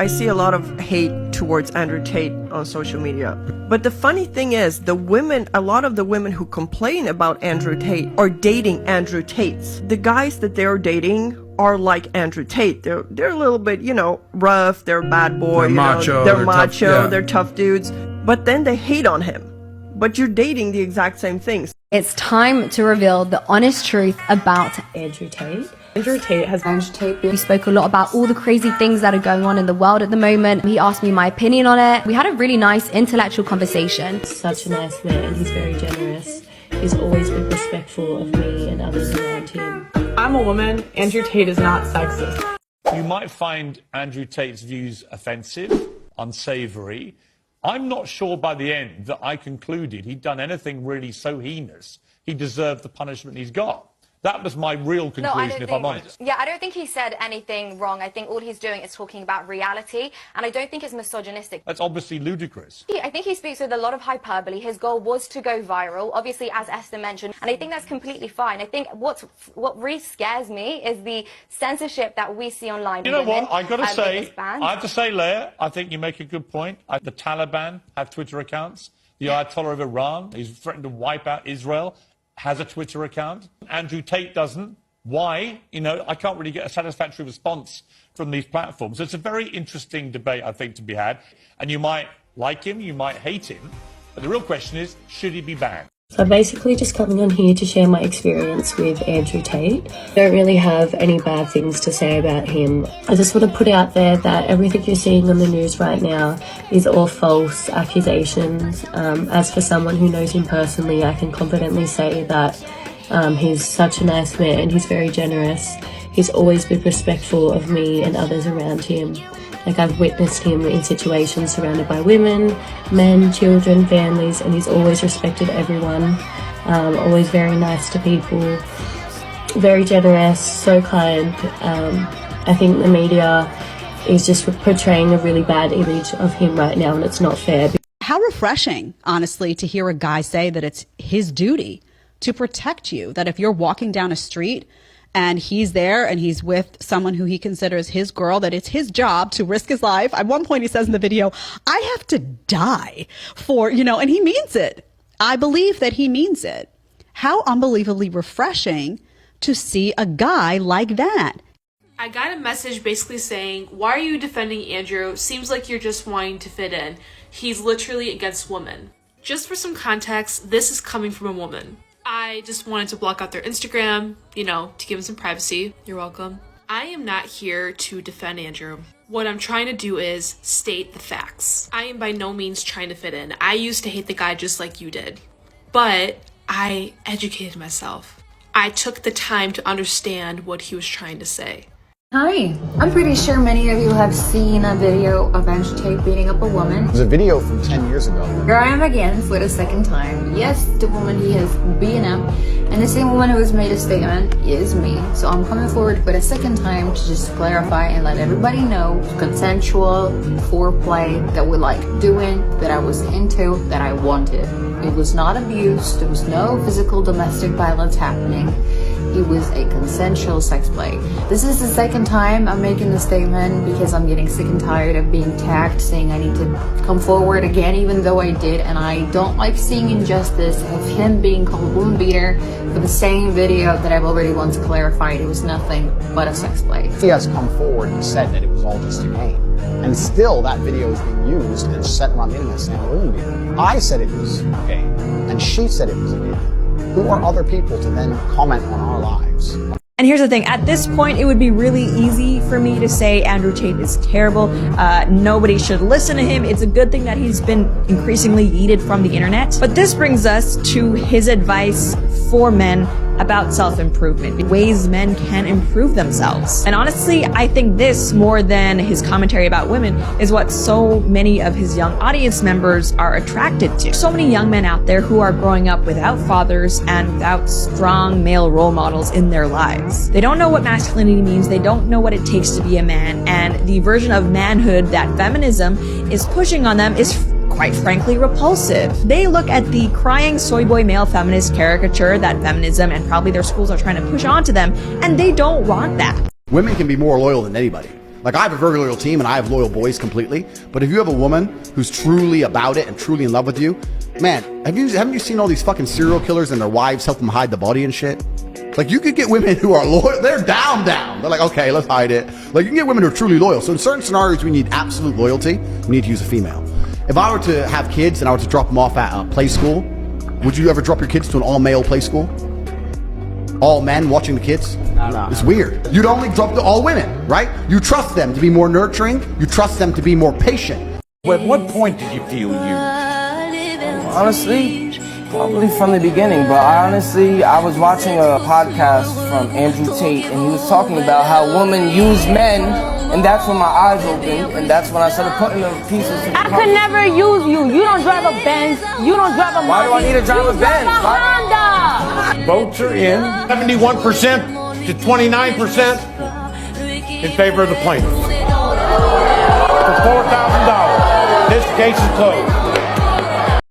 I see a lot of hate towards Andrew Tate on social media. But the funny thing is, a lot of the women who complain about Andrew Tate are dating Andrew Tates. The guys that they're dating are like Andrew Tate. They're a little bit, rough, they're bad boy, they're macho, they're tough dudes. But then they hate on him. But you're dating the exact same things. It's time to reveal the honest truth about Andrew Tate. Andrew Tate. We spoke a lot about all the crazy things that are going on in the world at the moment. He asked me my opinion on it. We had a really nice intellectual conversation. Such a nice man. He's very generous. He's always been respectful of me and others around him. I'm a woman. Andrew Tate is not sexist. You might find Andrew Tate's views offensive, unsavory. I'm not sure by the end that I concluded he'd done anything really so heinous he deserved the punishment he's got. That was my real conclusion, if I'm honest. Yeah, I don't think he said anything wrong. I think all he's doing is talking about reality, and I don't think it's misogynistic. That's obviously ludicrous. I think he speaks with a lot of hyperbole. His goal was to go viral, obviously, as Esther mentioned, and I think that's completely fine. I think what really scares me is the censorship that we see online. You know what? I have to say, Leah, I think you make a good point. The Taliban have Twitter accounts. The Ayatollah of Iran, he's threatened to wipe out Israel, has a Twitter account. Andrew Tate doesn't. Why? I can't really get a satisfactory response from these platforms. It's a very interesting debate, I think, to be had. And you might like him, you might hate him. But the real question is, should he be banned? So basically just coming on here to share my experience with Andrew Tate. I don't really have any bad things to say about him. I just want to put out there that everything you're seeing on the news right now is all false accusations. As for someone who knows him personally, I can confidently say that he's such a nice man. He's very generous. He's always been respectful of me and others around him. Like, I've witnessed him in situations surrounded by women, men, children, families, and he's always respected everyone. Always very nice to people, very generous, so kind. I think the media is just portraying a really bad image of him right now, and it's not fair. How refreshing, honestly, to hear a guy say that it's his duty to protect you, that if you're walking down a street and he's there and he's with someone who he considers his girl, that it's his job to risk his life. At one point he says in the video, I have to die for, and he means it. I believe that he means it. How unbelievably refreshing to see a guy like that. I got a message basically saying, why are you defending Andrew? Seems like you're just wanting to fit in. He's literally against women. Just for some context, this is coming from a woman. I just wanted to block out their Instagram, to give them some privacy. You're welcome. I am not here to defend Andrew. What I'm trying to do is state the facts. I am by no means trying to fit in. I used to hate the guy just like you did. But I educated myself. I took the time to understand what he was trying to say. Hi, I'm pretty sure many of you have seen a video of Andrew Tate beating up a woman. There's a video from 10 years ago. Here I am again for the second time. Yes, the woman he has beaten up, and the same woman who has made a statement is me. So I'm coming forward for the second time to just clarify and let everybody know consensual foreplay that we like doing, that I was into, that I wanted. It was not abuse. There was no physical domestic violence happening. It was a consensual sex play. This is the second time I'm making this statement because I'm getting sick and tired of being tagged saying I need to come forward again, even though I did, and I don't like seeing injustice of him being called a woman beater for the same video that I've already once clarified it was nothing but a sex play. He has come forward and said that it was all just a game. And still that video is being used and sent around the internet saying a woman beater. I said it was a game, and she said it was a game. Who are other people to then comment on our lives? And here's the thing, at this point, it would be really easy for me to say Andrew Tate is terrible. Nobody should listen to him. It's a good thing that he's been increasingly yeeted from the internet. But this brings us to his advice for men about self-improvement, ways men can improve themselves. And honestly, I think this, more than his commentary about women, is what so many of his young audience members are attracted to. So many young men out there who are growing up without fathers and without strong male role models in their lives. They don't know what masculinity means, they don't know what it takes to be a man, and the version of manhood that feminism is pushing on them is quite frankly repulsive. They look at the crying soy boy male feminist caricature that feminism and probably their schools are trying to push onto them, and they don't want that. Women can be more loyal than anybody. Like, I have a very loyal team and I have loyal boys completely. But if you have a woman who's truly about it and truly in love with you, man, haven't you seen all these fucking serial killers and their wives help them hide the body and shit? Like, you could get women who are loyal. They're down. They're like, okay, let's hide it. Like, you can get women who are truly loyal. So in certain scenarios, we need absolute loyalty. We need to use a female. If I were to have kids and I were to drop them off at a play school, would you ever drop your kids to an all-male play school? All men watching the kids? No. It's weird. You'd only drop to all women, right? You trust them to be more nurturing. You trust them to be more patient. At what point did you feel used? Honestly, probably from the beginning, but I was watching a podcast from Andrew Tate, and he was talking about how women use men, and that's when my eyes opened, and that's when I started putting the pieces together. I could never use you. You don't drive a Benz. You don't drive a Why do I need to drive a Benz? Honda. Votes are in 71% to 29% in favor of the plaintiff. For $4,000, this case is closed.